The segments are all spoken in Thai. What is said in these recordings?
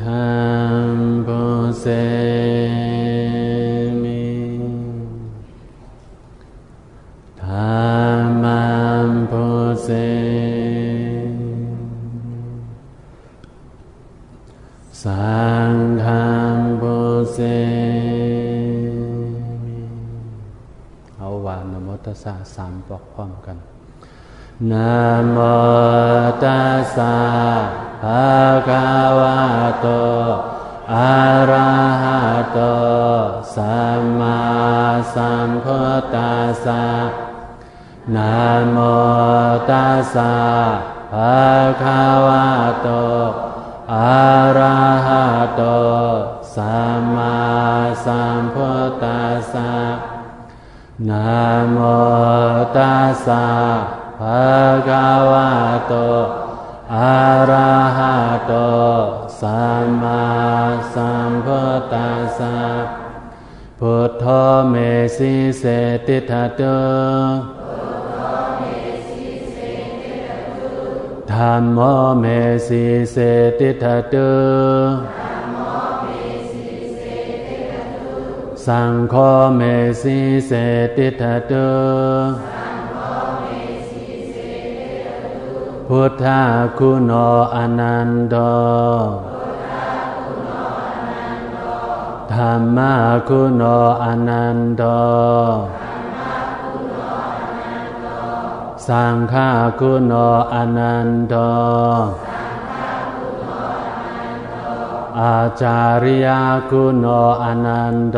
ธังปุเสมิธัมมังปุเสสังฆังปุเสมิเอาวานนะโมตัสสะสามปอกพร้อมกันนะโมตัสสะภะคะวะโตอะระหะโตสัมมาสัมพุทธัสสะนะโมตัสสะภะคะวะโตอะระหะโตสัมมาสัมพุทธัสสะนะโมตัสสะภะคะวะโตอะระหะโตสัมมาสัมพุทธัสสะพุทโธเมสิเสติทะตุธัมโมเมสิเสติทะตุสังโฆเมสิเสติทะตุพุทธะคุณโนอนันโตธัมมะคุณโนอนันโตสังฆะคุณโนอนันโตอาจาริยคุณโนอนันโต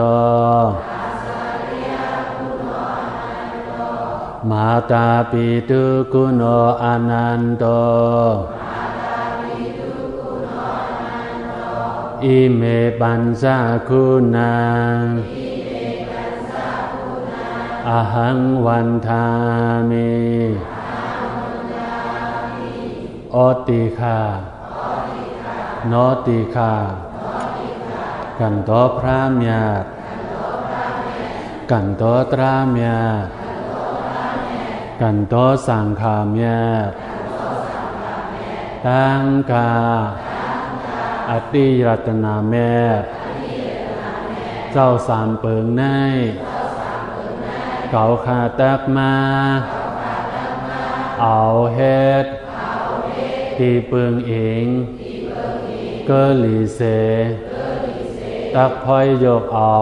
มาตาปิตุคุณโนอนันโตอิเมปัญจคุณังอหังวันทามิโอติคาโนติคากันโตพระเมียกันโตตราเมียกันโตสังฆาเมียตังกาอติรัตนาเมียเจ้าสามเปิงในเก่าขาตักมาเอาเฮ็ดที่เปิงเองเกลีเสตักพอยยกเอา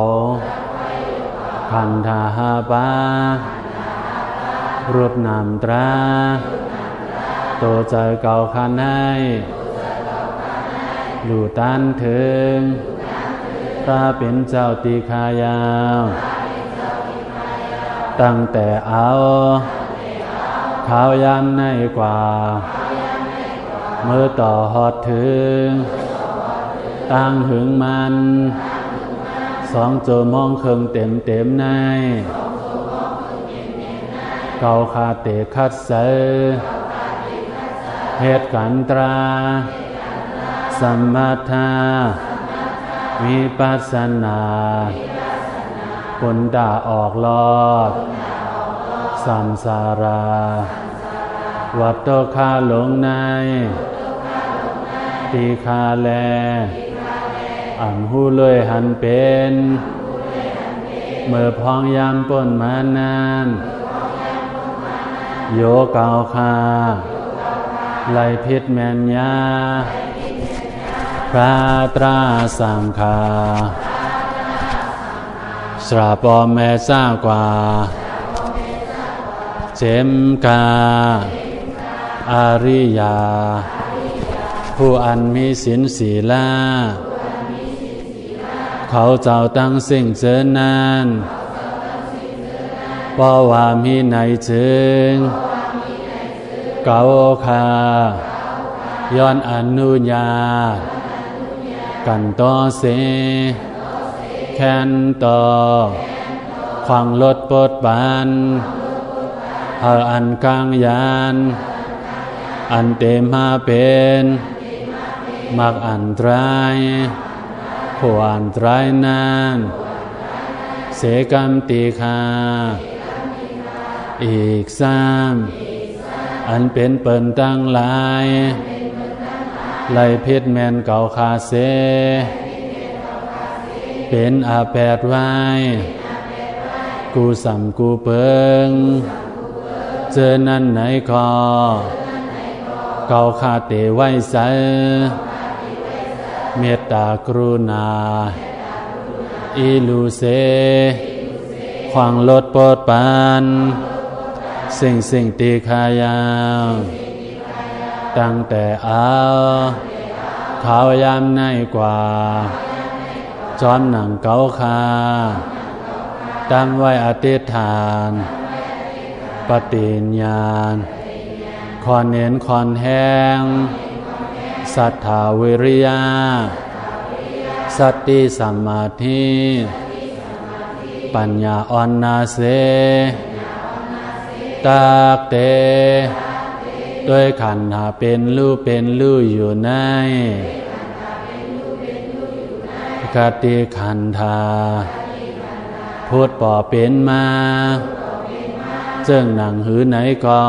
ขันธาหาปารูปนามตราโตใจเก่าขันให้อยู่ตันถึงพระเป็นเจ้าติคายาวตั้งแต่เอาข้าวยันในกว่าเมื่อต่อหอดถึงตั้งหึงมัน2 ชั่วโมงครึ่งเต็มในเก่าขาเตคัดเสเหตุกันตราสัมมาทาวิปัสสนาผลด่าออกลอดสัมสาราวัตโตคาหลงในตีคาแลอันหูเลยหันเป็นเมื่อพองยามป่นมานานโยเก่าคาไล่พิษแมนยาพระตราสังฆาสราปอมแม่สร้างกว่าเจมกาอาริยาผู้อันมีศีลศีลาเขาเจ้าตั้งสิ่งเจริญนานเพราะว่ามีในจึงเก่าคาย้อนอนุญาตกันต่อเสแค้นต่อขวางลดปดบันเฮาอันกลางยานอันเต็มมาเป็นมักอันตรายผู้อันตรายนั้นเสกรรมติคาอีกซ้ำอันเป็นเปิ่นตั้งหลาย ไล่พิษแมนเก่าคาเสเป็นอาแปดไว้กูสัมกูเปิงเจอนั่นไหนก็เก่าคาเตไว้ใสเมตตากรุณาอิลูเสขวางลดโปรดปานสิ่งตีขายาวตั้งแต่เอาขาวยามในกว่าจอมหนังเก่าคาตั้งไว้อธิษฐานปฏิญญาณคอนเน้นคอนแห้งศรัทธาวิริยะสติสัมมาธิปัญญาอ่อนนาเสตากเตด้วยขันธ์หาเป็นรู้อยู่ในกติขันธาพุทธป่อเป็นมาเจิ้งหนังหือไหนก็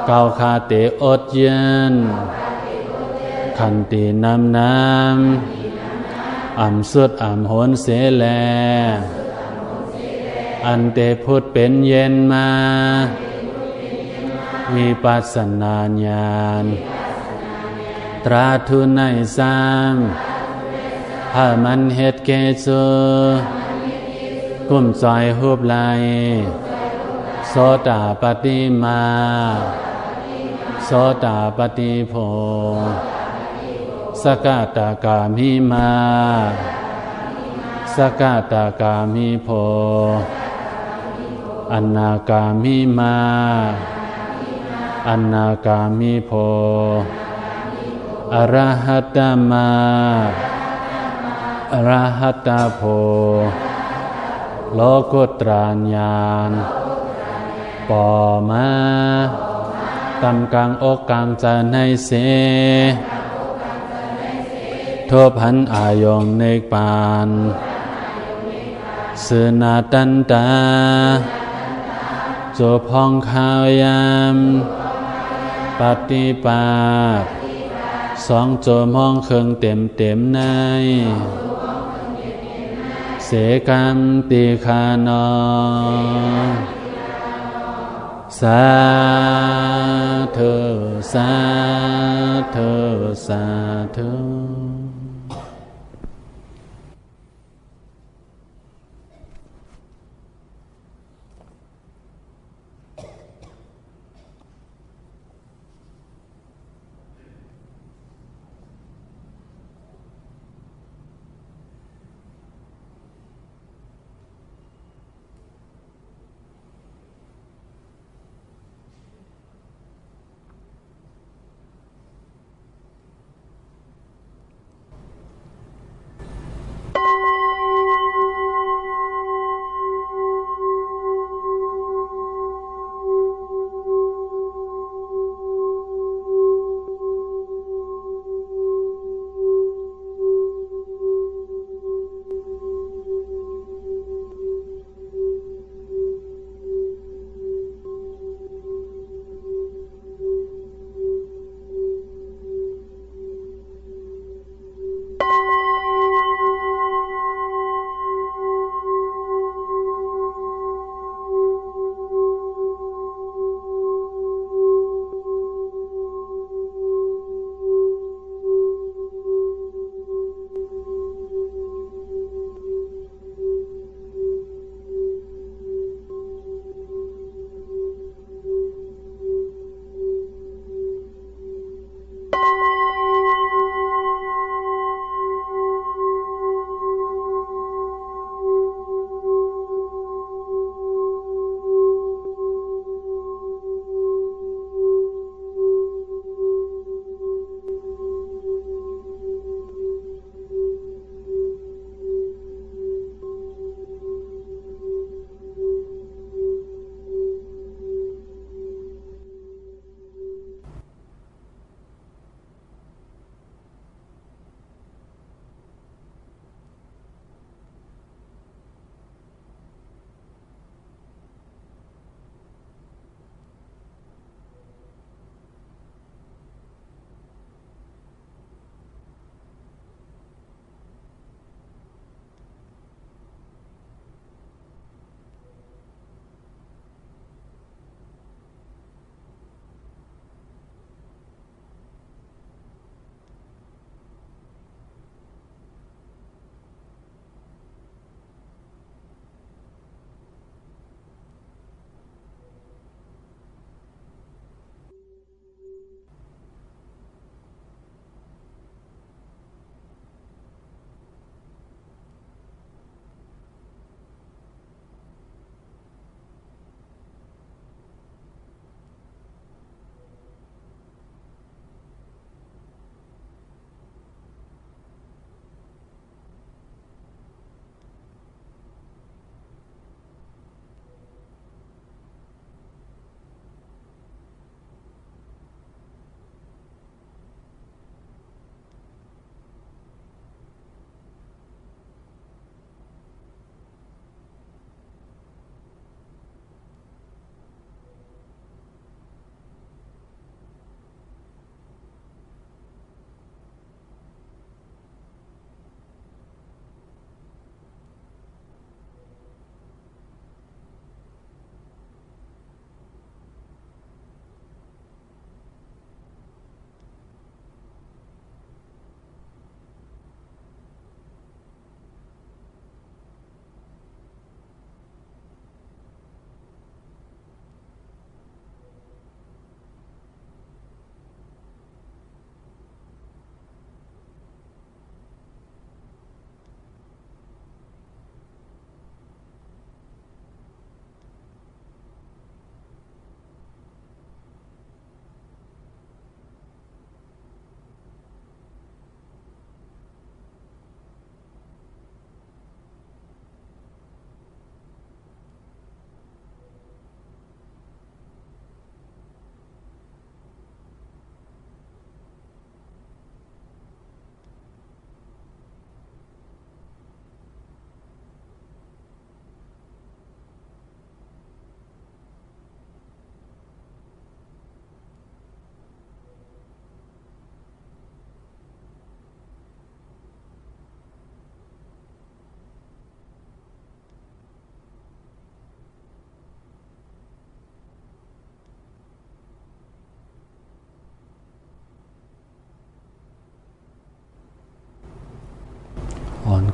เก่าคาเตอดเย็นขันติน้ำอ่ำสุดอ่ำโหนเสแลอันเตพุทธเป็นเย็นมามีปัสสนาญาณตราทุนในสามหามันเฮ็ดเกจูกุ้มจอยหูบไหลโสตาปฏิมาโสตาปฏิโภสกตากามิมาสกตากามิโภอนาคามิมาอนาคามิโภอรหัตตมาอรหัตตโภโลกุตรญาณปอมาตำกลางอกกลางใจในเสทบหันอายงเนกปานสืนาตันตาโจพองข้าวยามปฏิปาตสองโจมองเคืองเต็มในเสกรรมติคานอสาธุสาธุสาธุ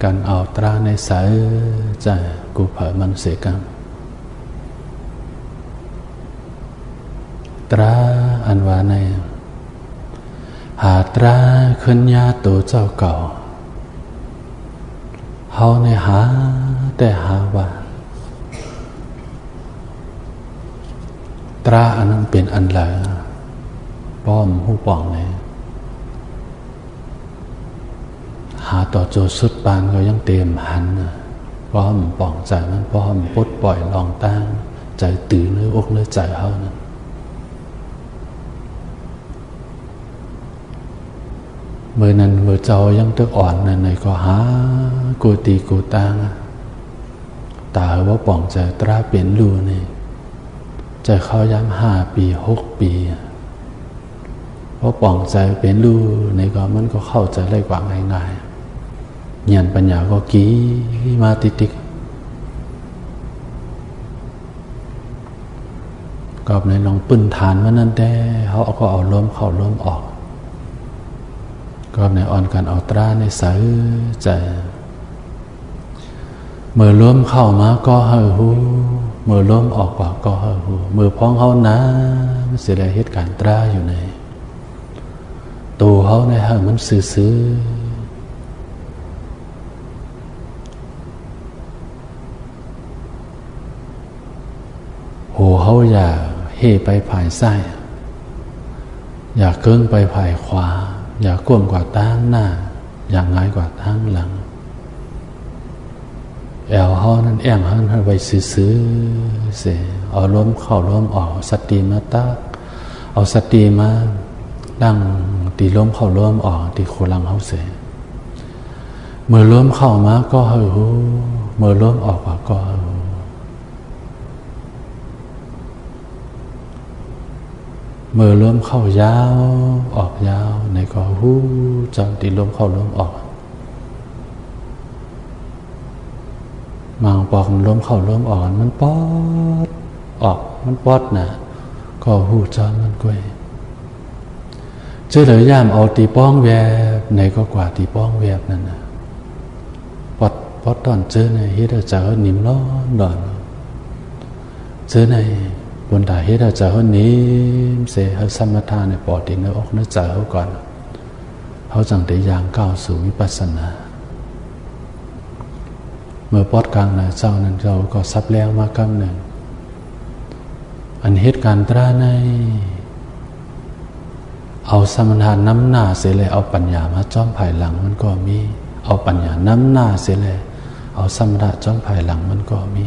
กันเอาตราในสายใจกูเผยมันเสียกันตราอันว่าในหาตราขึ้นยาตัวเจ้าเก่าเฮาในหาแต่หาว่าตราอันนั้นเป็นอันละป้อมหูป่องเลยหาต่อโจสุดปานก็ยังเตรียมหันป้อมป่องใจมันป้อมปลดปล่อยลองตั้งใจตื่นเนื้ออกเนื้อใจเฮานั้นเมื่อนั้นเมื่อเจ้ายังตึกอ่อนนั่นไหนก็หากูตีกูตังตาว่าป่องใจตราเปลี่ยนรูนี่ใจเขาย้ำ5 ปี6 ปีเพราะป่องใจเป็นรูในก็มันก็เข้าใจได้กว่าง่ายๆเงียนปัญญาก็กี้มาติดก็ในลองปื้นฐานมันนั่นแต่เขาก็เอาล้มเข้าล้มออกก็ในอ่อนกันเอาตราในสายใจเมื่อล้มเข้ามาก็เฮาหูเมื่อล้มออกว่าก็เฮาหูเมื่อพ้องเขานะมันเสียดายเหตุการณ์ตราอยู่ในตัวเขาในเฮามันซื่อหัวเขาอย่าเฮ่ไปภายซ้ายอย่าเกิ้งไปภายขวาอย่ากว้างกว่าตั้งหน้าอย่างง่ายกว่าตั้งหลังแอวเขานั่นแองเขานั่นไว้ซื้อเสียเอาล้มเข้าล้มออกสติมาตักเอาสติมาดังตีล้มเข้าล้มออกตีโคลังเขาเสียเมื่อล้มเข้ามาก็เฮาเมื่อล้มออกว่าก็เฮาเมื่อล้มเข้ายาวออกยาวในก็หูจังตีล้มเข้าล้มออกมังปอกมันล้มเข้าล้มออกมันปอดออกมันปอดนะก็หูจังมันก้วยเจอเลยย่ามเอาตีป้องแวบในก็กว่าตีป้องแวบนั่นนะปอดตอนเจอในเฮ็ดจะเฮนิ่มร้อนดอนเจอในบนดาเฮ็ดจะเฮนิ่มเสเฮสมถะในปอดตีเนื้ออกเนื้อใจเฮาก่อนเฮาจังได้ย่างก้าวสู่วิปัสสนาเมื่อปอดกลางนะเจ้านั้นเราก็ซับแล้วมากำหนึ่งอันเหตุการณ์ตราในเอาสมถะน้ำหน้าเสียเลยเอาปัญญามาจ้อมภายหลังมันก็มีเอาปัญญาน้ำหน้าเสียเลยเอาสมถะจ้อมภายหลังมันก็มี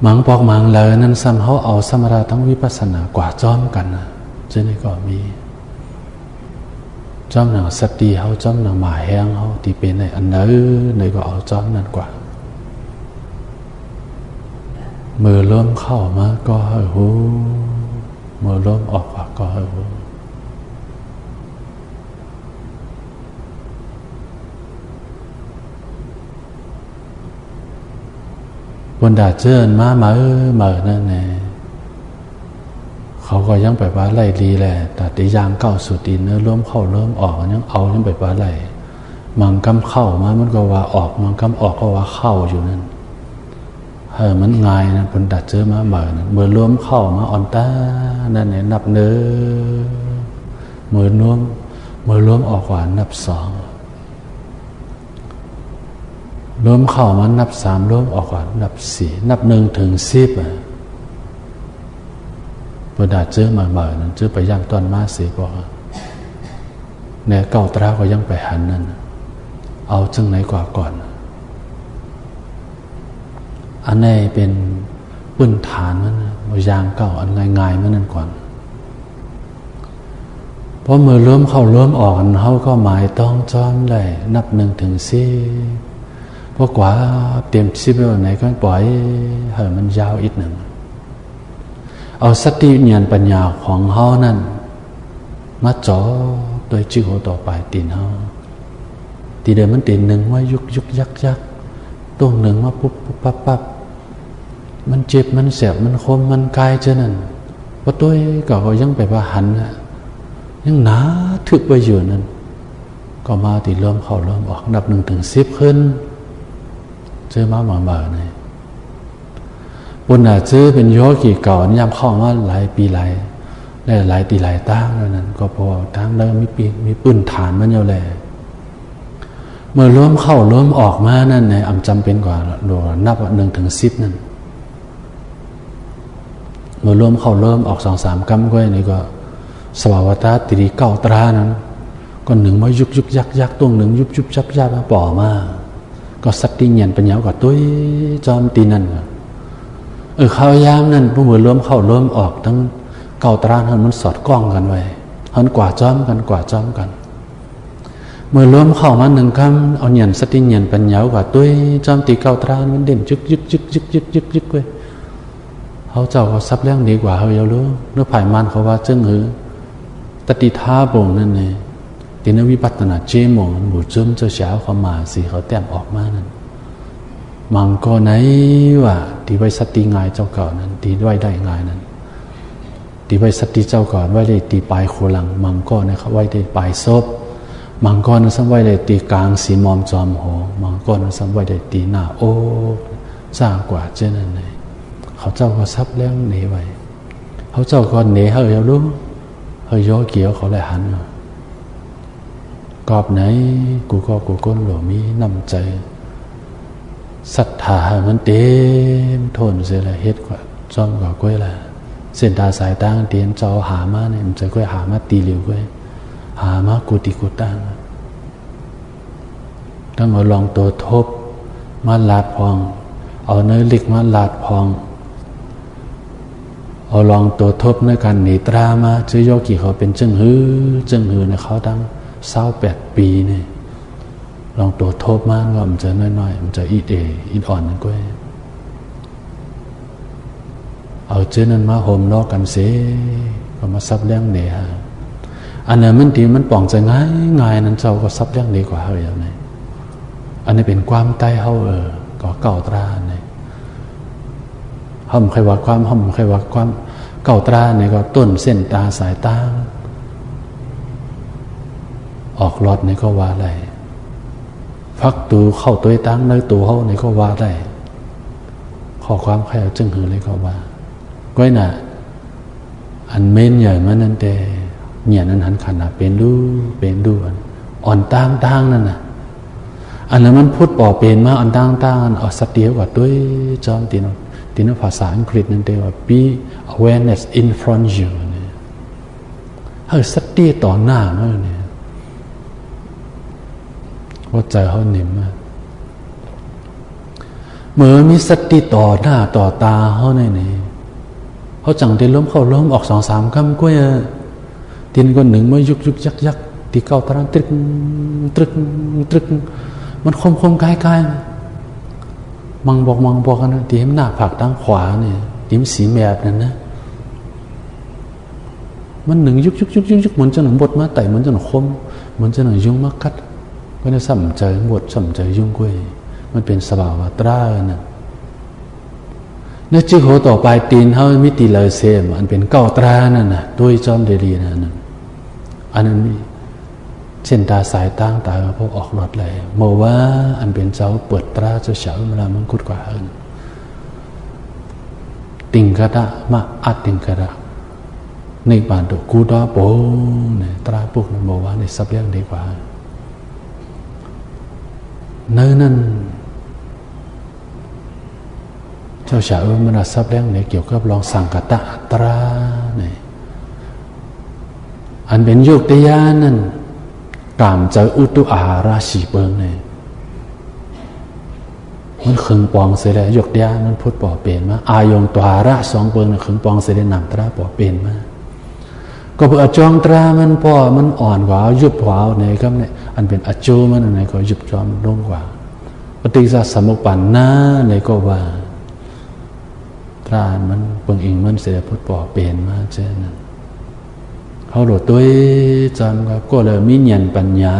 มังปอกมังเลยนั้นซ้ำเขาเอาสมถะทั้งวิปัสสนากว่าจ้อมกันนะเจนี่ก็มีจ้อมหนังสติเขาจ้อมหนังหมาแห้งเขาที่เป็นในอันไหนก็เอาจ้อมนั่นกว่ามือเริ่มเข้ามาก็เฮาหูมือเริ่มออกว่าก็เฮาหูบนดาเจิญมาเหม่อนั่นแน่เขาก็ยังไปว่าไล่ลีแหละแต่ตียางเก้าสุดตีเนื้อล้มเข้าเริ่มออกยังเอายังไปว่าไล่มังกำเข้ามามันก็ว่าออกมังกำออกก็ว่าเข้าอยู่นั่นมันง่ายนะบนดาเจิญมาเหม่อนั่นเมื่อล้มเข้ามาอ่อนตานั่นเนี่ยนับเนื้อเมื่อล้มออกว่านับ2ล้มเข้ามานับ3ล้มออกว่านับ4นับ1ถึง10บนดาเจิญมาเหม่อนั่นเจิญไปย่างตอนมาสิบอกเนี่ยเก้าตราก็ยังไปหันนั่นเอาจังไหนกว่าก่อนอันนี้เป็นพื้นฐานมันยางเก่าอันง่ายๆมันนั่นก่อนเพราะเมื่อเริ่มเข้าเริ่มออกเขาก็หมายต้องจ้อมเลยนับ1ถึง10เพราะกว่าเตรียม10ไปวันไหนก็ปล่อยให้มันยาวอีกหนึ่งเอาสติญาณปัญญาของเขานั่นมาจ่อโดยจิตต่อไปตีนเขาตีเดิมมันตีหนึ่งว่ายุกยักตัวหนึ่งมาปุ๊บปั๊บมันเจ็บมันแสบมันคมมันกายเจ้านั่นเพราะตัวก็ยังไปว่าหันยังหนาทึกไปอยู่นั่นก็ ก็มาตีเริ่มเข้าเริ่มออกนับ1 ถึง 10ขึ้นเจอมาเหมือนเนี่ยปุ่นอาจจะเป็นโยกี่เก่านี่ยามเข้ามาหลายปีหลายตีหลายตั้งแล้วนั้นก็พอตั้งแล้วมีปืนฐานมันอยู่แหละเมื่อล้มเข้าล้มออกมานั่นเนี่ยจำเป็นกว่าดูนับ1 ถึง 10นั่นเมื่อล้มเข้าล้มออก2-3กำก้อยนี่ก็สภาวะตรีเก้าตรานั้นก็หนึ่งมายุกยักตัวหนึ่งยุบยับมาป่อมาก็สัตติเงียนปัญญาก็ตุ้ยจอมตีนั่นข้าวยามนั่นพวกมือล้มเข้าล้มออกทั้งเก้าตรานั้นมันสอดกล้องกันไว้หันกว่าจอมกันเมื่อล้มเข้ามา1 คำเอาเงียนสัตติเงียนปัญญากว่าตุ้ยจอมตีเก้าตรามันเด่นยึกไว้เขาเจ้าก็ซับเรื่องดีกว่าเขาเยอะรู้เนื้อผ่ายมันเขาว่าจึงตติท่าบ่งนั่นเองตีนวิปัตนาเจมงหมู่จุ้มเจ้าเช้าเขามาสิเขาแต้มออกมานั่นมังก็ไหนว่าตีไว้สติงายเจ้าก่อนนั้นตีไว้ได้งายนั้นตีไว้สติเจ้าก่อนไว้ได้ตีปลายโคลังมังก็เนี่ยเขาไว้ได้ปลายซบมังก็นั้นซ้ำไว้ได้ตีกลางสีมอมจอมหอมังก็นั้นซ้ำไว้ได้ตีหน้าโอ้จ้ากว่าเจ้านั่นเลยเขาเจ้าก็ซับเรื่องหนีไว้เขาเจ้าก็หนีเขาเยอะรู้เขาย่อเกี่ยวเขาเลยหันกอบไหนกูก้นหลวมีน้ำใจศรัทธามันเต็มทนเสียละเฮ็ดกว่าจอมกว่าก้อยละเส้นตาสายตาเตียนเจ้าหามาเนี่ยมันจะก้อยหามาตีเหลียวก้อยหามากูตีกูตั้งต้องเอาลองตัวทบมาลาดพองเอาเนื้อลิกมาลาดพองเอาลองตัวทบในการหนีตรามาเจอโยกี่เขาเป็นจึงฮือในเขาตั้ง28 ปีเนี่ยลองตัวทบมากก็มันจะน้อยๆมันจะอีอ่อนนั่นก็เอาเจ้านั้นมาโฮมนอกกันเสียก็มาซับเลี้ยงเดียอันนั้นมันดีมันป่องจะง่ายนั้นเจ้าก็ซับเลี้ยงดีกว่าเฮาอย่างไรอันนี้เป็นความใต้เฮาก็เก่าตราเนี่ยห้องใครว่าความเก่าตราเนี่ยก็ต้นเส้นตาสายตาออกรอดนี่ก็ว่าอะไรฟักตูเข้าตัวตั้งในตัวเขานี่ก็ว่าได้ข้อความใครเอาจึงหือเลยก็ว่าก้อยน่ะอันเม้นใหญ่มันนั่นแต่เนี่ยนั้นหันขันน่ะเป็นดูอ่อนตั้งนั่นน่ะอันนั้นมันพูดป่อเป็นมาอ่อนตั้งเอาสติกว่าด้วยจอมตีนภาษาอังกฤษนั่นแต่ว่า be awareness in front you เนี่ยสติต่อหน้ามันเนี่ยว่าใจเขาหนิมมากเมื่อมีสติต่อหน้าต่อตาเขาเนี่ยเขาจังได้ล้มเข้าล้มออก2-3 คำก็ตีนก็หนึ่งมายุกยักตีเก้าตาตรึกมันคมกายมังบอกกันนะตีให้มันหน้าผากทางขวาเนี่ยตีมันสีแบบนั้นนะมันหนึ่งยุกเหมือนจะหนึ่งบดมาไต่เหมือนจะหนึ่งคมเหมือนจะหนึ่งยุ่งมากัดก็จะสัมใจบดสัมใจยุ่งกุ้ยมันเป็นสภาวะตราน่ะเนื้อจื้อโหต่อไปตีนเขามิติเลยเซมอันเป็นเก้าตรานั่นน่ะด้วยจอมเดีนั่นอันนั้นมีเช่นตาสายตั้งตาพวกออกรถเลยโมว่าอันเป็นเจ้าเปิดตราเจ้าเฉาเวลามันกุดกว่าอันติงกระดะมาอัดติงกระดะในบ้านตัวกูดอโปเนี่ยตราปุกโมว่าในสับเลี้ยงดีกว่าเนื้อนั่นเจ้าเฉามันซับเลี้ยงเนี่ยเกี่ยวกับลองสังกตะตราเนี่ยอันเป็นโยกเตียนั่นกามเจออุตุอาราชีเบิงเนี่ยมันขึงปองเสด็จยกเดียมันพูดป่อเปลี่ยนมาอายงตัวระ2 เบิงขึงปองเสด็จนำตราป่อเปลี่ยนมาก็เพื่อจองตรามันป่อมันอ่อนกว่ายุบกว่าเนี่ยครับเนี่ยอันเป็นอโจมันอะไรก็ยุบจอมลงกว่าปฏิสัสมุปปันนาเนี่ยก็ว่าตรามันเปิงอิงมันเสด็จพูดป่อเปลี่ยนมาเช่นนั้นเขาหลุดตัวจำก็เลยมีญาณปัญญา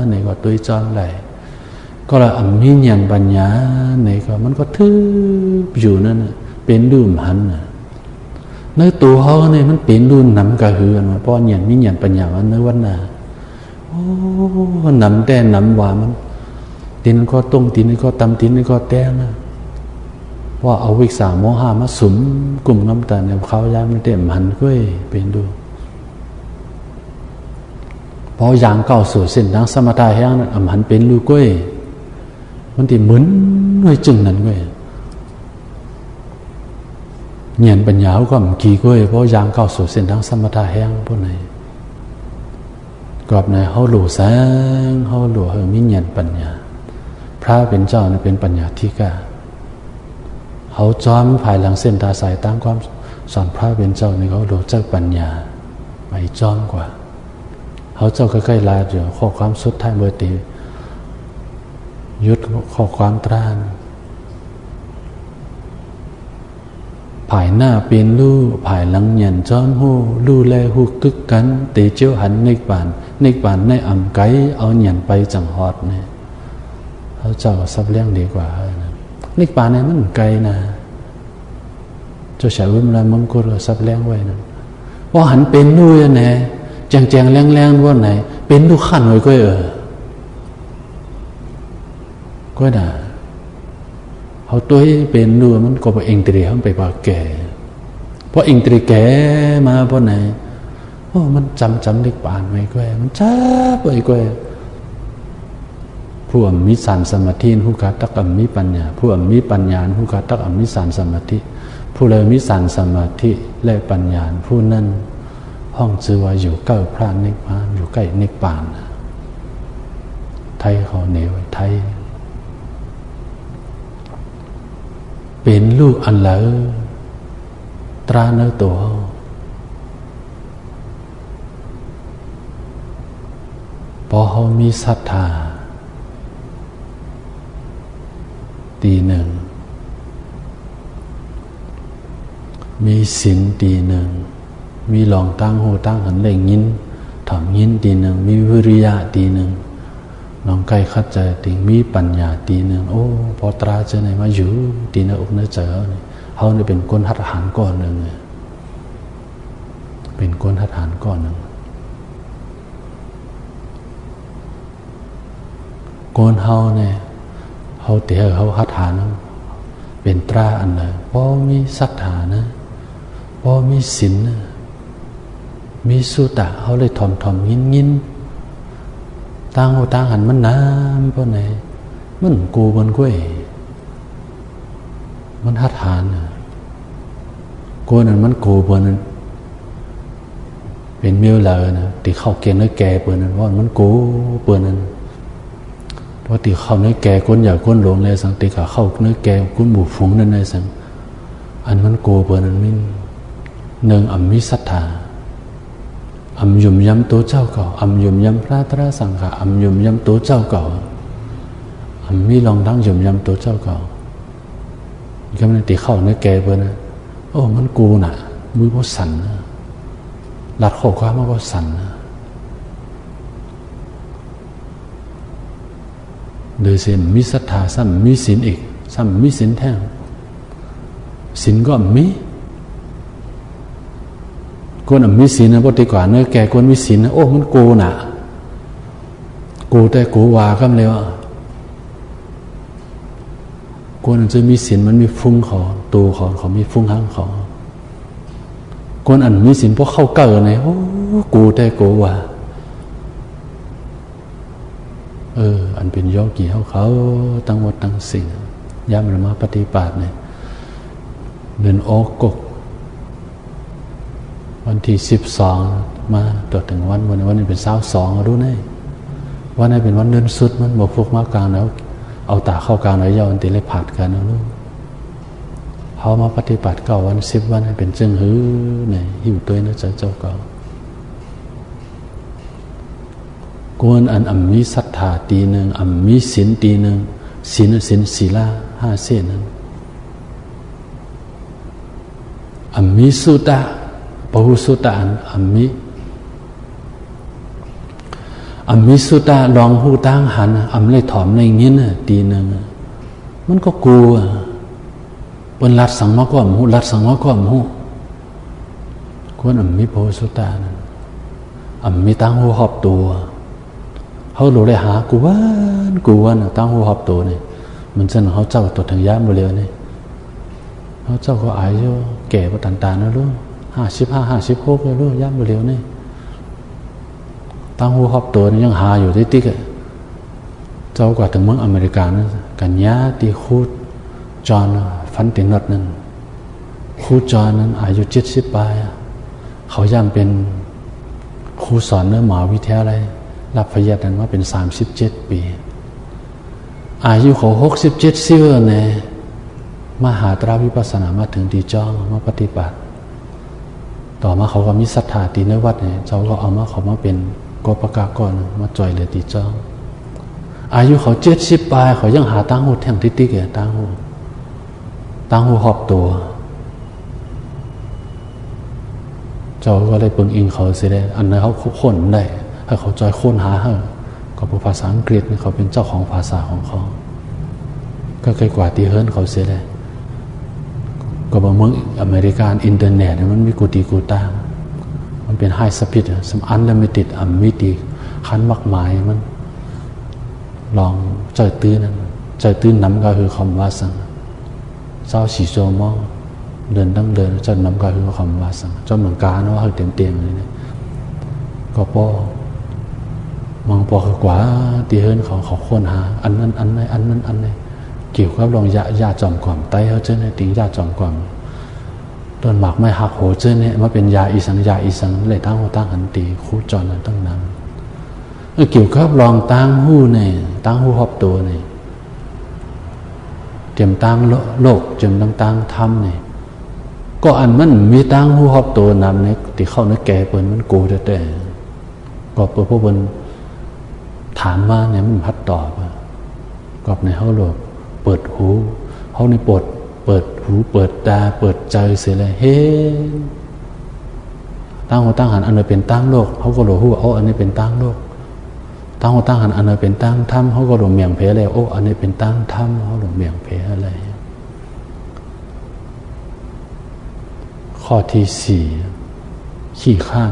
ในก็ตัวจำไหลก็เลยมีญาณปัญญาในก็มันก็ทื่ออยู่นั่นเป็นดูมหันในตัวเขาเนี่ยมันเป็นดูนำกระหือมาเพราะญาณมีญาณปัญญาวันในวันน่ะโอ้ นำแต่นำว่ามันตีนก็ต้งตีนก็ตำตีนก็แต้นะว่าเอาวิสาโมหะมาสุมกลุ่มน้ำตาลเนี่ยเขาย้ายมันเต็มหันก้อยเป็นดูพออย่างเก่าสู่เส้นทางสมถะแห้งนั้นหันเป็นลูกก้อยมันที่เหมือนหน่วยจึงนั้นก้อยเงียนปัญญาก็มันกี่ก้อยเพราะอย่างเก่าสู่เส้นทางสมถะแห้งพวกไหนกรอบในเขาหลู่แสงเขาหลู่มีเงียนปัญญาพระเป็นเจ้านี่เป็นปัญญาธิกาเขาจอมภายหลังเส้นตาสายตั้งความสอนพระเป็นเจ้านี่เขาหลู่เจ้าปัญญาไม่จอมกว่าเขาเจ้าใกล้ๆลาเดี๋ยวข้อความสุดท้ายเมื่อตียุดข้อความตรานภายหน้าเป็นลู่ภายหลังเงียนจอมหูลู่แลหูกึกกันตีเจ้าหันนิกบานในอ่ำไกเอาเงียนไปจังหอดเนี่ยเขาเจ้าซับเลี้ยงดีกว่านะนิกบานเนี่ยมันไกลนะเจ้าชายวิมลมังกรซับเลี้ยงไว้นะว่าหันเป็นลู่ยังไงแจงแรงว่าไหนเป็นลู่ขั้นไว้ก็ก็ด่าเขาตัวเป็นลู่มันก็ไปเองตรีเขาไปปากแก่เพราะเองตรีแก่มาเพราะไหนโอ้มันจำนิกบานไว้ก็มันจ้าไปก็ผู้อมิสานสมาธิผู้กัดตักอมิปัญญาผู้อมิปัญญาผู้กัดตักอมิสานสมาธิผู้เลยมิสานสมาธิและปัญญาผู้นั้นห้องชื่อว่าอยู่ใกล้พระนิพพานอยู่ใกล้นิพพานไทยเขาเหนียวไทยเป็นลูกอันเหลอตราเนื้อตัวพอเขามีศรัทธาตีหนึ่งมีศีลตีหนึ่งมีลองตั้งหูตั้งหันเลยยินถ่อมยินตีหนึ่งมีวิริยะตีหนึ่งน้องไก่คัดใจตีมีปัญญาตีหนึ่งโอ้พอตราเจอไหนมาอยู่ตีเนื้ออกเนื้อเจอเนี่ยเขาเนี่ยเป็นคนหัตถานก้อนหนึ่งเป็นคนหัตถานก้อนหนึ่งก้อนเขาเนี่ยเขาเตี๋ยเขาหัตถานเป็นตราอันเลยพอมีศรัทธานะพอมีศีลนะมีสุตะเขาเลยถ่อมยินตั้งหูตั้งหันมันน้ำเพราะไหนมันกูมันก้วยมันหัตถานกูนั่นมันกูเปนนั้นเป็นเมียวเลยนะตีเข้าเกณฑ์น้อยแก่เปนนั้นว่ามันกูเปนนั้นเพราะตีเข้าน้อยแก่คนอยากคนหลงเลยสังตีขาเข้าน้อยแก่คนบุฝงนั่นเลยสังอันมันกูเปนนั้นมินหนึ่งอัมมิศรัทธาอัมยุมยำตัวเจ้าเก่าอัมยุมยำพระตระสังฆะอัมยุมยำตัวเจ้าเก่าอัมมีลองทั้งยุมยำตัวเจ้าเก่าก็มันตีเข้าเนื้อแก่เบอร์นะโอ้มันกูน่ะมือพอสั่นนะหลัดข้อความมาพอสั่นนะโดยเส้นมีศรัทธาซ้ำมีศีลอีกซ้ำมีศีลแท้ศีลก็มีคนมีศีลนะพอดีกว่าเนื้อแก่คนมีศีลนะโอ้มันกูน่ะกูแต่กูวาคำเลยว่าคนจะมีศีลมันมีฟุ้งเขาตูเขามีฟุ้งห้างเขาคนอันมีศีลพวกเข้าเกิดไงโอ้กูแต่กูวาอันเป็นโยกีเขาตั้งวัดตั้งสิ่งย้ำมาปฏิบัติเนี่ยเดินออกกกวันที่12มาตัวถึงวันนี้เป็น22รู้ไหมวันนี้เป็นวันเดินสุดมันบอกพวกมากลางแล้วเอาตาเข้ากลางแล้วยาวอันตีเลยผัดกันนะลูกเขามาปฏิบัติ9 วัน10 วันให้เป็นจึงหื้อเนี่ยหิวตัวนะเจ้าเก่ากวนอันมีศรัทธาตีหนึ่งมีศีลตีหนึ่งศีลศีล5 เส้นนั้นมีสุตะปหุสุตะอัมมิสุตะลองหูตั้งหันเลยถอมในเงี้ยน่ะตีหนึ่งมันก็กลัวบนรัดสังมาก็หูรัดสังมาก็หูคนอัมมิปหุสุตะนั้นอัมมิตั้งหูหอบตัว เขาหลุดเลยหากูวันตั้งหัวหอบตัวเนี่ยมันเส้นเขาเจ้าตัวทางย้ำไปเลยเนี่ยเขาเจ้าก็อายอยู่แก่ประตันๆนะลูก55 56เลยลูกย้ำไปเลยเนี่ยตั้งหัวหอบตัวนี่ยังหาอยู่ติ๊กๆเจ้ากว่าถึงเมืองอเมริกานะกันยาตีคูดจอห์นฟันตินอตนั่นครูจอห์นนั้นอายุ70 ปลายเขาย่ำเป็นครูสอนในมหาวิทยาลัยรับพยานั้นว่าเป็น37 ปีอายุเขา67เสื้อเนี่ยมาหาตราวิปัสสนามาถึงตีจ้องมาปฏิบัติต่อมาเขาก็มีศรัทธาตีในวัดเนี่ยเจ้าก็เอามาเขามาเป็นกปกากรมาจ่อยเลยตีจ้องอายุเขา70 ปลายเขายังหาตั้งหูแท่งติ๊กๆตั้งหูหอบตัวเจ้าก็เลยเปิงอิงเขาเสียได้อันนั้นเขาค้นได้ให้เขาจอยค้นหาให้ก็เป็นภาษาอังกฤษเขาเป็นเจ้าของภาษาของเขาก็ใกล้กว่าที่เฮิร์นเขาเสียได้ก็บอกเมืองอเมริกาอินเทอร์เน็ตมันมีกูตามันเป็นไฮสปีดสมอันลิมิต็ดมิติคันมากมายมันลองเจอตื้นนั้นเจอตื้นน้ำก็คือคำว่าสังเจ้าสีโจมองเดินตั้งเดินเจ้าน้ำก็คือคำว่าสังเจ้าเหมือนกาเนาะคือเต็มเลยเนี่ยก็พอมองพอคือกว่าที่เฮิร์นเขาค้นหาอันนั้นอันนี้เกี่ยวกับลองยาจอมความไตเขาเจ้าเนี่ยติงยาจอมความต้นหมากไม่หักโหเจ้าเนี่ยมาเป็นยาอีสังเลยตั้งหัวตั้งหันตีคู่จรนั้นตั้งนั้นเกี่ยวกับลองตั้งหูเนี่ยตั้งหูหอบตัวเนี่ยเตรียมตั้งโลกเตรียมตั้งธรรมเนี่ยก็อันมันมีตั้งหูหอบตัวนำเนี่ยที่เข้าในแก่เปิดมันกูแต่ก็เปิดพวกมันถามว่าเนี่ยมันพัดตอบก็ในเขาโลกเปิดหูเขาในเปิดหูเปิดตาเปิดใจเสียเลยเฮ้ตั้งหัวตั้งหันอันนี้เป็นตั้งโลกเขาก็รู้ว่าโอ้อันนี้เป็นตั้งโลกตั้งหัวตั้งหันอันนี้เป็นตั้งธรรมเขาก็รู้เมียงเพลเลยโอ้อันนี้เป็นตั้งธรรมเขารู้เมียงเพลอะไรข้อที่4ขี้ข้าน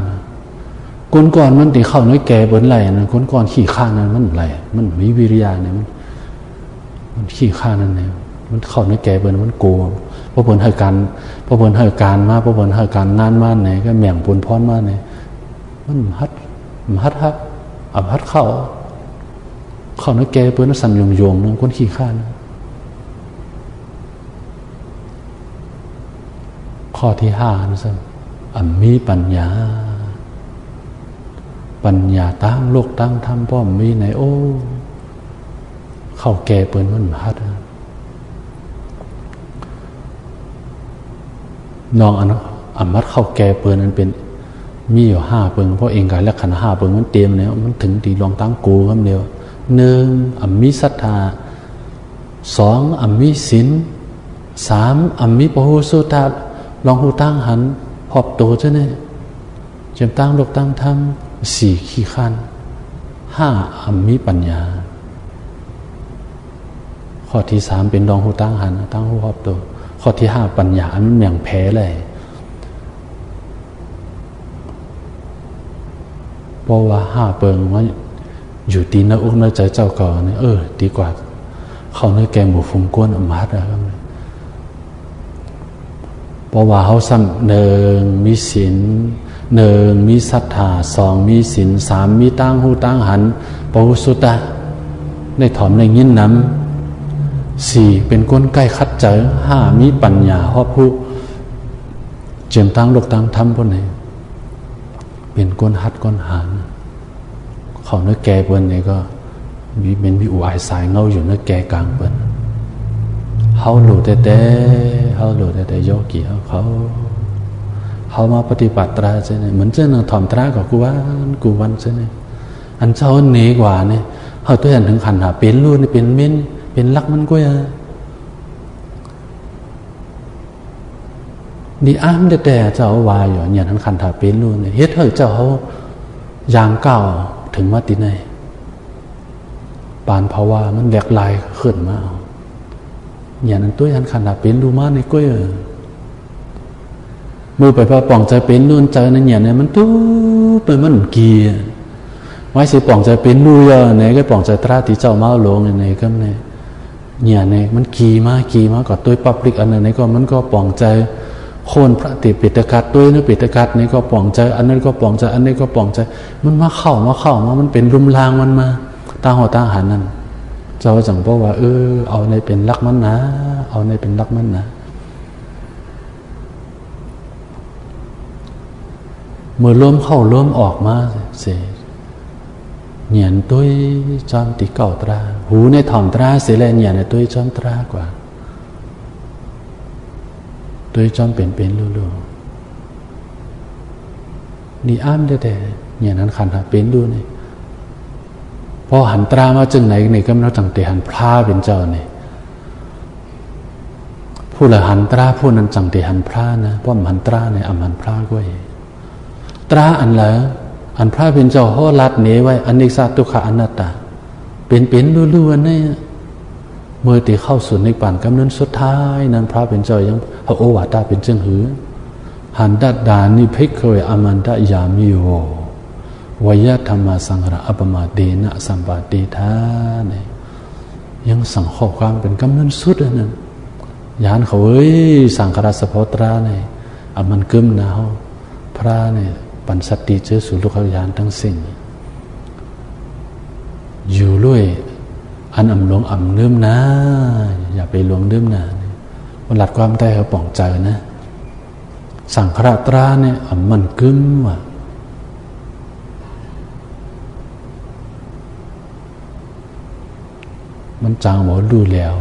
คนก่อนมันตีเข้าน้อยแก่บนไหลนะคนก่อนขี้ข้านนั้นมันไหลมันมีวิริยะเนี่ยมันขี้ข้านนั่นเนี่ยมันเข้าน้อยแก่บนมันโกงพอเปิดให้การมาพอเปิดให้การงานมาไหนก็แม่งปนพรมาไหนมันฮัดอับฮัดเข้าน้อยแก่เปิดนั่นสั่นโยงนึงคนขี้ข้านข้อที่5นะสิมีปัญญาตั้งโลกตั้งธรรมป้อมมีไหนโอ้เข้าแก่เปิดมันพัดน้องอันมัดเข้าแก่เปิดนั้นเป็นมีอยู่5เปิงเพราะเองกายและขันธ์5เปิงมันเตรียมแล้วมันถึงตีลองตั้งกูคำเดียว1มีศรัทธา2มีศีล3มีปหุสุตาลองหูตั้งหันหอบโตเจ้าเนี่ยเจมตั้งโลกตั้งธรรม4ขี้ข้าน5มีปัญญาข้อที่3เป็นลองหูตั้งหันตั้งหูหอบโตข้อที่5ปัญญามันอย่างแพ้เลยเพราะว่า5เปิงว่าอยู่ตีนอกในใจเจ้าก่อนเนี่ยดีกว่าเขาในแกงหมูฟุ้งก้นอมาดนะครับเพราะว่าเขา1มีศีล1มีศรัทธา2มีศีล3มีตั้งหูตั้งหันปหุสุตะได้ถอมในยินน้ำ4เป็นก้นใกล้คัดเจอ5มีปัญญาหอบผู้เจียมตั้งโลกตั้งธรรมพวกนี้เป็นก้นฮัดก้นหานเขาเนื้อแก่เปิ้นนี่ก็เป็นวิอุอายสายเงาอยู่เนื้อแก่กลางเปิ้นเขาหลุดแต่โยกีเขามาปฏิบัติตราใช่ไหมเหมือนเจ้าหนึ่งถ่อมตรากับกูวันใช่ไหมอันเจ้าเหนือกว่าเนี่ยเขาตัวอย่างถึงขันหาเป็นรูนี่เป็นเม้นเป็นลักมันก็ยังดีอ้ามแต่เจ้าวายอยู่อย่างนั้นขันหาเป็นรูนี่เฮ็ดเฮ้ยเจ้าเขายางเก่าถึงมาติไหนปานภาวะมันแหลกลายขึ้นมาอย่างนั้นตัวอย่างขันหาเป็นรูมาในก็ยังมือไปพอป่องใจเป็นนู่นใจนั่นอย่างนี้มันตู้ไปมันเกีย ไว้สิป่องใจเป็นลุยเนี่ยก็ป่องใจตราที่เจ้าเมาหลงเนี่ยก็เนี่ยมันกี่มาก็ตัวปับลิกอันนั้นก็มันก็ป่องใจโคนพระติปิฎกัดด้วยนะปิฎกัดนี่ก็ป่องใจอันนั้นก็ป่องใจอันนี้ก็ป่องใจมันมาเข้ามันเป็นรุมรางมันมาตาหัวตาหันนั่นเจ้าจังบอกว่าเอาในเป็นรักมันนะเอาในเป็นรักมันนะเมื่อล้มเข้าล้มออกมาเสียเหนียนตุ้ยจอมตีเก่าตราหูในถ่อมตราเสียเลยเหนียนในตุ้ยจอมตรากว่าตุ้ยจอมเป็นลู่นี่อ้ามแต่เหนียนนั้นขันหาเป็นดูนี่พอหันตรามาจึงไหนนี่ก็ไม่รู้จังแต่หันพระเป็นเจ้านี่ผู้ละหันตราผู้นั้นจังแต่หันพระนะเพราะหันตราในหันพระก็เองตราอันละอันพระเป็นเจ้าโหรัดเนไว้อนิจจทุกขังอนัตตาเป็นลู่ๆอันนี้เมื่อที่เข้าสู่ในป่านกำเนิดสุดท้ายนั้นพระเป็นเจ้ายังพระโอวาทเป็นเจ้าหือหันดัดดานิภิกขเวอมันตยามิโววยธรรมสังหระอัปมาเดนะสัมปาติธาเนี่ยยังสั่งข้อความเป็นกำเนิดสุดนั่นยานเขาสังฆราชพตราเนี่ยมันกึมนะเขาพระเนี่ยปัญสติเจอสู่ลูกยานทั้งสิ่งอยู่ด้วยอันหลงลืมนะอย่าไปหลงลืมนะมันหลัดความใต้เขาป่องใจนะสังฆราตราเนี่ยมันกึมว่ะมันจางหมดรู้แล้ว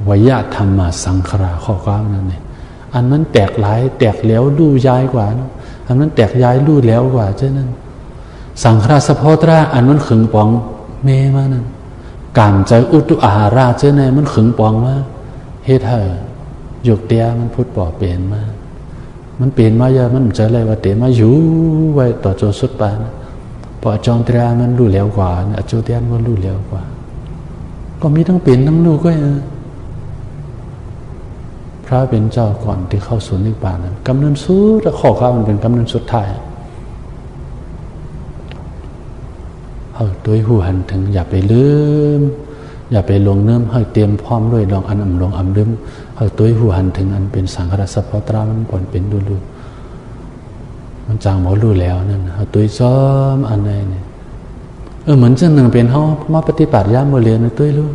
วยธรรมสังขราข้อความนั่นเองอันนั้นแตกหลายแตกแล้วรู้ย้ายกว่านะอันนั้นแตกย้ายรู้แล้วกว่าเจ้านั้นสังขราสะโพตราอันนั้นขึงปองเมมานั่นการใจอุตุอาหาราเจ้านั้นมันขึงปองมาเฮ็ดให้หยกเตียมันพูดป่อเปลี่ยนมามันเปลี่ยนมาเยอะมันจะอะไรว่าเตมาอยู่ไว้ต่อโจสุดปานพอจองเตียมันรู้แล้วกว่าอโจเตียมันรู้แล้วกว่าก็มีทั้งเป็นทั้งรู้ก็พระเป็นเจ้าก่อนที่เข้าสู่นิพพานนั้นกำเนิดสุดข้อความมันเป็นกำเนิดสุดท้ายตัวหูหันถึงอย่าไปลืมอย่าไปลงเนิ่มให้เตรียมพร้อมด้วยลองอันลงลืมตัวหูหันถึงอันเป็นสังขารสัพพตรามันผลเป็นดูมันจางหมดรู้แล้วนั่นตัวซ้อมอันไหนเนี่ยเหมือนเจ้าหนึ่งเป็นเขามาปฏิบัติย่ามโมเรียนในตัวรู้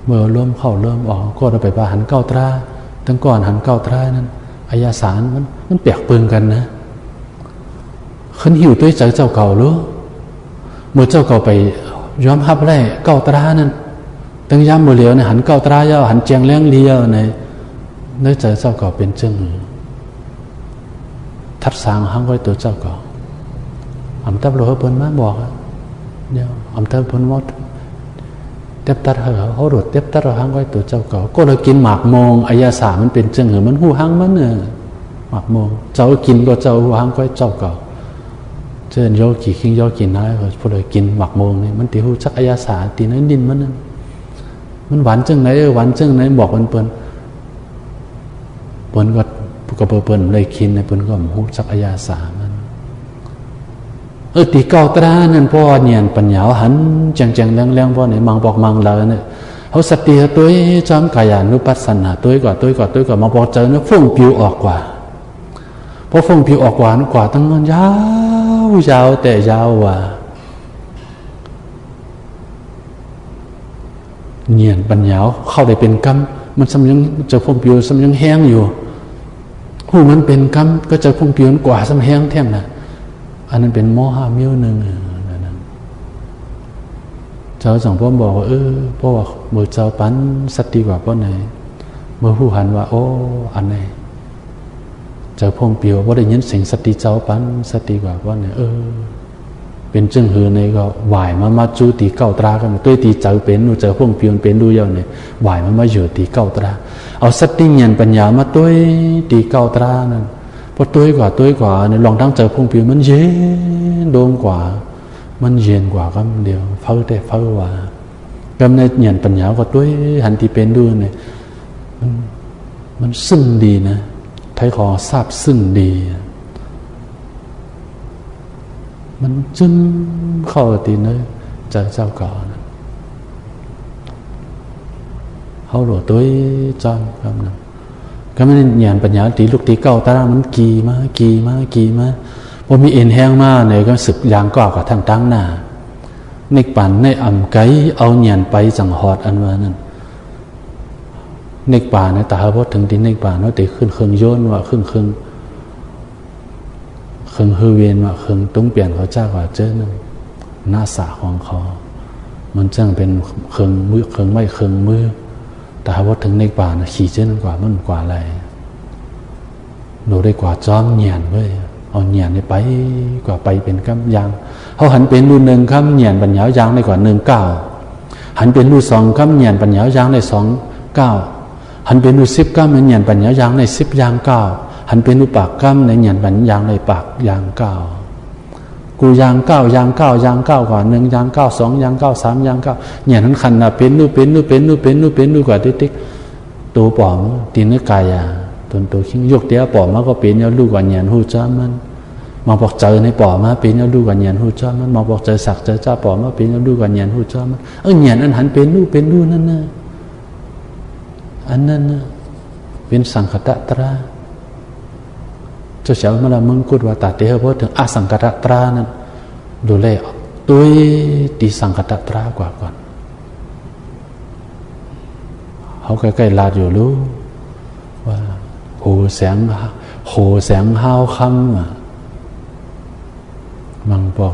เมื่อเริ่มเข้าเริ่มออกก็เราไปปาหันเก้าตราตั้งก่อนหันเก้าตรานั้นอายาสารมันเปียกปืนกันนะขึ้นหิวตัวใจเจ้าเก่ารู้เมื่อเจ้าเก่าไปย้อมฮับไล่เก้าตรานั้นตั้งย่ามโมเรียนหันเก้าตรายาวหันเจียงเลี้ยงเลี้ยวในใจเจ้าเก่าเป็นเจ้าทัดสางห้างไว้ตัวเจ้าก่อนอำตับโลหะเปิ้นมาบอกเดี๋ยวอำตับเปิ้นว่าเต็บตัดเขาโดดเต็บตัดห้างไว้ตัวเจ้าก่อนก็เลยกินหมากโมงอายาสามันเป็นจังหือมันหูห้างมันหมากโมงเจ้ากินก็เจ้าหูห้างไว้เจ้าก่อนเจ้าโยกี่คิงโยกินน้อยก็พอเลยกินหมากโมงนี่มันตีหูชักอายาสาตีนั้นดินมันหวานจังไหนหวานจังไหนบอกมันเปิ้นก็เปิ้นเลยกินในเปิ้นก็หูจักอายาสามันตีเก่าตรานั่นพ่อเนียนปัญญาหันจังแรงพ่อไหนมังบอกมังเลยเนี่ยเขาสติตัวจำกายานุปัสสนาตัวก่อนมาบอกเจอเนี่ยฟุ้งปิวออกกว่าพอฟุ้งปิวออกกว่าตั้งมันยาวแต่ยาวว่าเนียนปัญญาเข้าได้เป็นกรรมมันสำยังจะฟุ้งปิวสำยังแห้งอยู่ผู้มันเป็นกรรมก็จะฟุ้งปิวกว่าสำแห้งแท่งนะอันนั้นเป็นโมหะมิ้วหนึ่งนั่นเจ้าสองพ่อบอกว่าพ่อว่าเมื่อเจ้าปันสติกว่าพ่อไหนเมื่อผู้หันว่าโอ้อันไหนเจ้าพงเปียวว่าได้ยินเสียงสติเจ้าปันสติกว่าพ่อไหนเป็นจึงหือในก็ไหวมาจูตีเก้าตรากันตัวตีเจ้าเป็นนูเจ้าพงเปียวเป็นดูเยอะเนี่ยไหวมาอยู่ตีเก้าตราเอาสติเงียนปัญญามาตัวตีเก้าตรานั่นพอตัวกว่าเนี่ยลองทั้งเจอพงผิวมันเย็นโดมกว่ามันเย็นกว่าก็เดียวเฝ้าแต่เฝ้าว่ากำในเงียนปัญญาก็ตัวหันที่เป็นดูเนี่ยมันซึ่งดีนะไทยขอทราบซึ่งดี มันจึ้มเข้าตีเนื้อใจเจ้าก่อนเขาหลวตัวจอมครับนะก็ไม่หยานปัญญาตีลูกตีเก้าตามันกี่มาพอมีเอ็นแห้งมาเนี่ยก็สึกยางก่อกับทางตั้งหน้าในปั่นในอ่ำไก่เอาหยานไปจังหอดอันว่านั่นในป่าในตาพอถึงที่ในป่าเนาะตีขึ้นเครื่องโยนว่าเครื่องฮือเวียนว่าเครื่องตุ้งเปลี่ยนเขาจ้าว่าเจ้านึงหน้าสาของเขามันจังเป็นเครื่องมือเครื่องไม่เครื่องมือแต่ว่าถึงในป่านะขี่เจ้ากว่ามันกว่าอะไรดูได้กว่าจอมหยานเว้ยเอาหยานไปกว่าไปเป็นกำยางเขาหันเป็นรูหนึ่งคำหยานปัญญายางได้กว่า1 9หันเป็นรู2คำหยานปัญญายางได้2 9หันเป็นรู10คำหยานปัญญายางได้10 ยาง 9หันเป็นรูปากคำในหยานปัญญายางได้ปากยาง 9กูยาง 9 ยาง 9 ยาง 9กว่า1 ยาง 9 2 ยาง 9 3 ยาง 9หยานนั้นขันนะเป็นรูกว่าติ๊กตัวปอมตีนกายตัวขิงยกเดียวปอมาก็เป็นแล้วลูกว่าหยานหูจ้ามันมาบอกเจอในปอมาเป็นแล้วลูกว่าหยานหูจ้ามันมาบอกเจอสักเจอเจ้าปอมาเป็นแล้วลูกว่าหยานหูจ้ามันหยานอันหันเป็นรูนั่นน่ะอันนั้นน่ะเป็นสังคตตราเจ้าเฉามาละมึงกุดว่าตาเตหะพอถึงอสังคตตรานั้นดูแลตัวตีสังคตตรากว่าก่อนเขาใกล้ๆลาดอยู่รู้ว่าโหแสงห้าวคำมังบอก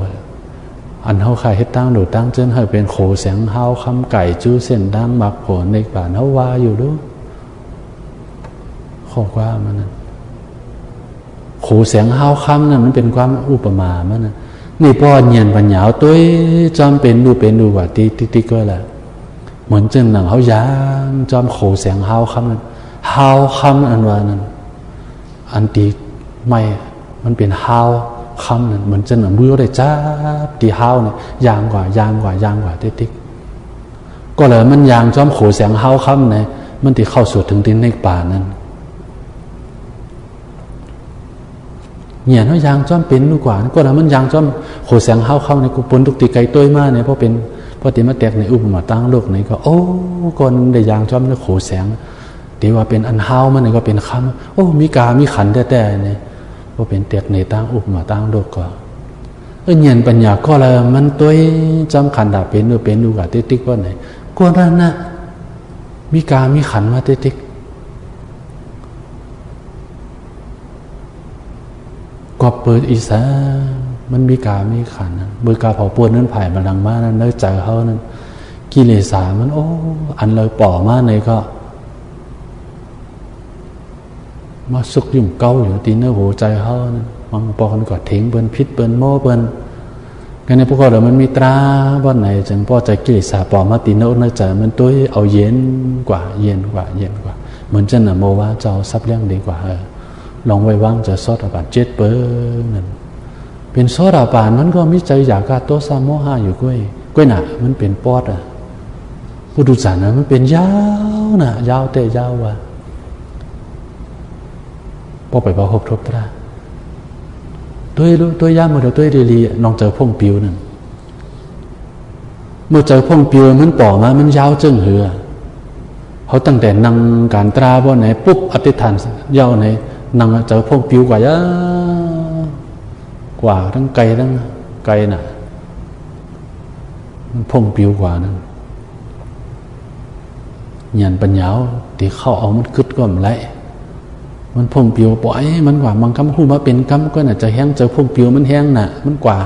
อันเขาขายเฮ็ดตั้งดูตั้งเจนให้เป็นโขแสงห้าวคำไก่จู้เส้นดังมักโผล่ในป่าเขาว่าอยู่รู้ข้อว่ามันนั่นโขแสงห้าวคำนั่นมันเป็นความอุปมามันนะนี่พ่อเงียนปัญญาตัวจอมเป็นดูว่าตีก็แหละเหมือนจึงหนังเขายางจอมโขแสงห้าวคำนั้นห้าวคำอันว่านั้นอันตีไม่มันเป็นห้าวคำนั้นเหมือนจึงหนังมือได้จ้าตีห้าวเนี่ยยางกว่ายางติ๊กก็เลยมันยางจอมโขแสงห้าวคำเนี่ยมันตีเข้าสู่ถึงที่ในป่านั้นเงียนว่ายางจอมเป็นดูกว่าก็แล้วมันยางจอมโขแสงห้าวคำในกูปนทุกตีไก่ตัวมาเนี่ยเพราะตีมาแตกในอุปมาตั้งโลกไหนก็โอ้ก่อนได้ยางจอมในโขแสงตีว่าเป็นอันห้าวมันนี่ก็เป็นคำโอ้มีกามีขันแต่เนี่ยพอเป็นแตกในตั้งอุปมาตั้งโลกก็เงียนปัญญาก็แล้วมันตัวจำขันดาเป็นดูกว่าติ๊กว่าไหนก็นั่นนะมีกามีขันมาติ๊กก็เปิดอีสามันมีกามีขันนั้นเบอร์กาเผาปวนนั้นผ่ายมาดังมากนั้นเนื้อใจเขานั้นกิเลสามันโอ้อันเลยป่อมากเลยก็มาสุกยุ่งเก้าอยู่ตีเนื้อหัวใจเขานั้นมันปอกกันก็ทิ้งเบิ้นพิษเบิ้นโม่เบิ้นกันในพวกเรามันมีตราบ้านไหนจังพ่อใจกิเลสาป่อมาตีเนื้อใจมันตัวเอาเย็นกว่าเหมือนจันน่ะโมว่าเจ้าซับเลี้ยงดีกว่าลองไว้วางจะซอดอาบาน7 เปิ้ลนั่นเป็นซอดอาบานมันก็มิใจอยากกาโตซาโมหะอยู่ก้วยหนามันเป็นปอดผู้ดูสารนะมันเป็นยาวนะยาวแต่ยาวว่ะพอไปพอครบทบตราตัวยามือตัวเรียน้องเจอพงปิวนั่นเมื่อเจอพงปิวมันป่อมามันยาวจึงเหือเขาตั้งแต่นั่งการตราบ่ไหนปุ๊บอธิษฐานยาวไหนนั่งเจอพงปิวกว่าทั้งไกลน่ะมันพงปิวกว่านั้นหยันปัญญาที่เข้าเอามันคึดก็มันไรมันพงปิวปล่อยมันกว่าบางคำพูดมาเป็นคำก็น่ะจะแห้งเจอพงปิวมันแห้งน่ะมันกว่า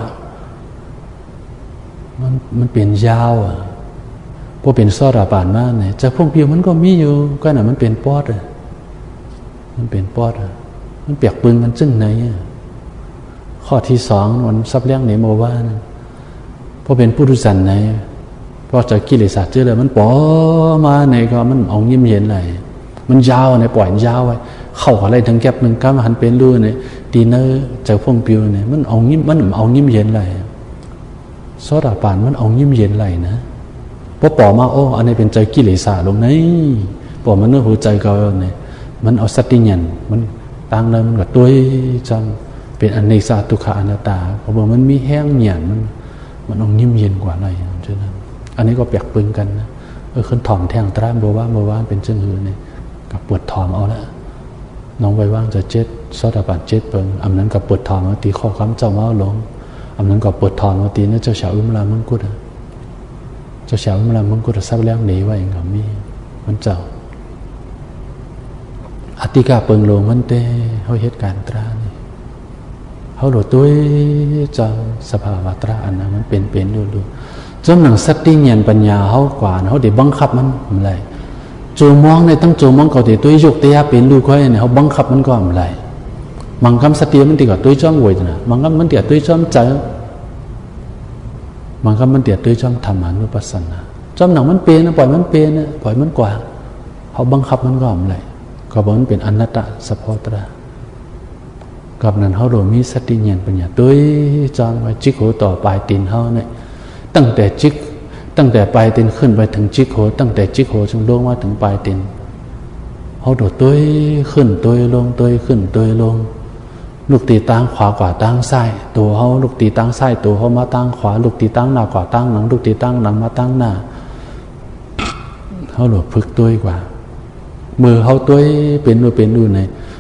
มันเป็นยาวพอเป็นซอดาบานมากเนี่ยเจอพงปิวมันก็มีอยู่ก็น่ะมันเป็นปอดมันเป็นปอดมันเปียกปืนมันจึ้งไหนข้อที่2มันซับเลี้ยงในโมว่านะพอเป็นผู้ดุสันไหนพอจะกิเลสเจอเลยมันปอมาในก็มันเอายิ้มเย็นเลยมันยาวในปล่อยยาวไว้เข้าอะไรทั้งแก็บหนึ่งก้ามหันเป็นรูเนี่ยดีเนอร์เจอพงปิวเนี่ยมันเอายิ้มเย็นเลยซอดาปานมันเอายิ้มเย็นเลยนะพอปอมาโอ้อันนี้เป็นใจกิเลสลงไหนปอมันเนื้อหัวใจก็เนี่ยมันเอาสติญญาณมันตั้งเลยมันก็ตัวจำ เป็นอเนกสาทุกขาอนัตตาเพราะว่ามันมีแห้งเหยียนมันต้องนิ่มเย็นกว่าอะไรฉะนั้นอันนี้ก็แปลกปึงกันนะขึ้นถ่อมแทงตราบัวว่าเป็นเชิงหือเนี่ยกับปวดถ่อมเอาละน้องไว้ว่างจะเจ็ดซอดบาดเจ็ดเปิงอำนั้นกับปวดถ่อมเอาตีข้อคำเจ้าเมาหลงอำนั้นกับปวดถ่อมเอาตีนั่นเจ้าชาวอุมลามังกุฎเจ้าชาวอุมลามังกุฎทราบแล้วหนีไว้เองกับมีมันเจ้าอติกาเปิงลงมันเต้เขาเหตุการณ์ตรานี่เขาหลุดด้วยเจ้าสภาวะตราอันนั้นมันเป็นดูจนหนังสติเงียนปัญญาเขากว่าเขาได้บังคับมันอะไรจูมองในตั้งจูมองเขาได้ตัวยกเตียเป็นดูค่อยเนี่ยเขาบังคับมันก็อะไรมังคำสติมันตีกับตัวยจ้อมวยนะมังคำมันตีกับตัวยจ้อมใจมังคำมันตีกับตัวยจ้อมธรรมานุปัสสนาจ้อมหนังมันเป็นนะปล่อยมันเป็นนะปล่อยมันกว่าเขาบังคับมันก็อะไรก็บอกมันเป็นอนัตตะสภาวะกับนั้นเขาโดนมีสติเงียนปัญญาตัวยจ้อมไว้จิกหัวต่อปลายตีนเขาเนี่ยตั้งแต่ปลายตีนขึ้นไปถึงจิกโหตั้งแต่จิกโหจนลงมาถึงปลายตีนเขาโดดตัวขึ้นตัวลงตัวขึ้นตัวลงลูกตีตั้งขวากว่าตั้งซ้ายตัวเขาลูกตีตั้งซ้ายตัวเขามาตั้งขวาลูกตีตั้งหน้ากว่าตั้งหลังลูกตีตั้งหลังมาตั้งหน้าเขาโดดพึกตัวกว่ามือเขาตัวเป็นดูใน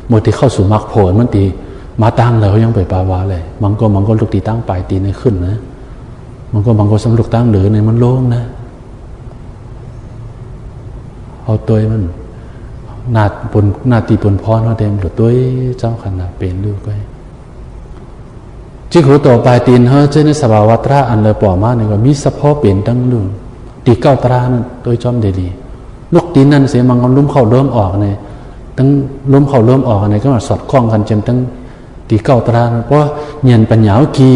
หมดที่เข้าสู่มรรคผลมันตีมาตั้งแล้วเขายังไปปาวาเลยมันก็ลูกตีตั้งปลายตีนขึ้นนะมันก็บางคนสำลุกตั้งหรือในมันโล่งนะเอาตัวมันนาตีปนพรเขาเต็มหรือตัวเจ้าขนาดเป็นดูก็จิกหูต่อปลายตีนเฮ้เจ้าในสภาวะตราอันเลยปล่อมาเนี่ยก็มีสะโพกเปลี่ยนตั้งดูตีเก้าตรานั่นตัวจอมดีลูกตีนนั่นเสียมังกรล้มเข้าเริ่มออกเนี่ยตั้งล้มเข้าเริ่มออกเนี่ยก็มาสอดคล้องกันจนตั้งตีเก้าตราเพราะเงียนปัญญากี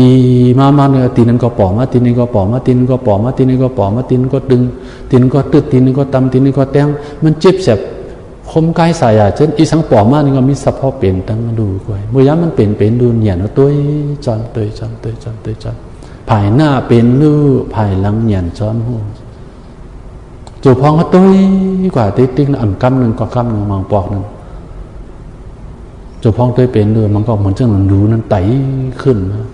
มาเนี่ยตีนั้นก็ปล่อมาตีนี้ก็ปล่อมาตีนี้ก็ปล่อมาตีนี้ก็ปล่อมาตีนี้ก็ดึงตีนี้ก็ตึดตีนี้ก็ตำตีนี้ก็แต้งมันเจ็บแสบคมกายสายเช่นอีสังปล่อมานี่ก็มีสะโพกเปลี่ยนตั้งดูกวยเมื่อย้ำมันเปลี่ยนดูเงียนตัวจอนภายหน้าเป็นลู่ภายหลังเงียนจอนหูจูพองเขาตัวกว่าติ๊กๆอ่ำกำหนึ่งก็กำหนึ่งมองปอกหนึ่งจูพองตัวเป็นด้วยมันก็เหมือนเจ้าหนังดูนั่นไต่ขึ้นนะ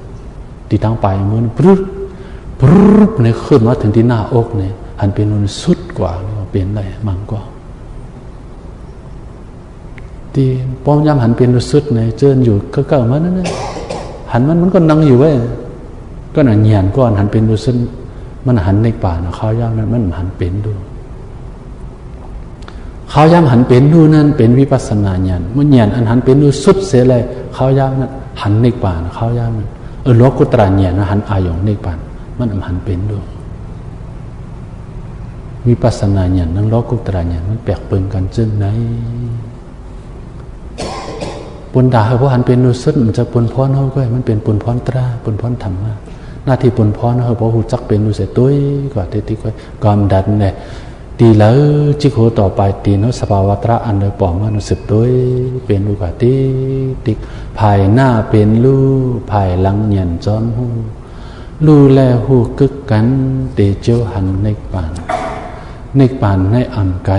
ตีตั้งไปเหมือนปรึ๊บเนี่ยขึ้นมาถึงที่หน้าอกเนี่ยหันเป็นมันสุดกว่าเป็นอะไรมั่งกว่าที่ป้อมยำหันเป็นสุดเนี่ยเจินอยู่ก็เก่ามานั่นนะหันมันก็นั่งอยู่ไว้ก็หน่ะเงียนก่อนหันเป็นสุดมันหันในป่านะข้าวยำนั้นมันหันเป็นดูข้าวยำหันเป็นดูนั่นเป็นวิปัสสนาญาณมันญาณอันหันเป็นดูสุดเสียเลยข้าวยำนั้นหันในป่านะข้าวยำนั้นโลกุตระญาณหันอายองในป่ามันหันเป็นดูวิปัสสนาญาณนั่งโลกุตระญาณมันแปลกเปิงกันจึงไหนปุณดาเพราะหันเป็นดูสุดมันจะปุณพรเขาก็มันเป็นปุณพรตราปุณพรธรรมะหน้าที่ปุณพรเขาเพราะหูจักเป็นดูเสียตุ้ยกว่าที่ก็กอมดันเนี่ยตีแล้วจิกหัวต่อไปตีนสภาวะตระอันเลยปล่อมานุสึกด้วยเป็นดูกว่าติภายหน้าเป็นลู่ภายหลังเงียนจอมหูลู่แลหูกึกกันเตเจียวหันในป่านในอ่ำไก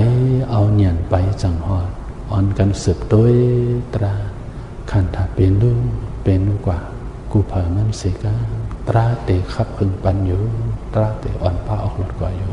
เอาเงียนไปจังหอดอ่อนกันสึกด้วยตราขันธาเป็นลู่กว่ากูเผอมันสิกาตราเตขับพึงปันอยู่ตราเตอ่อนผ้าออกหลอดกว่าอยู่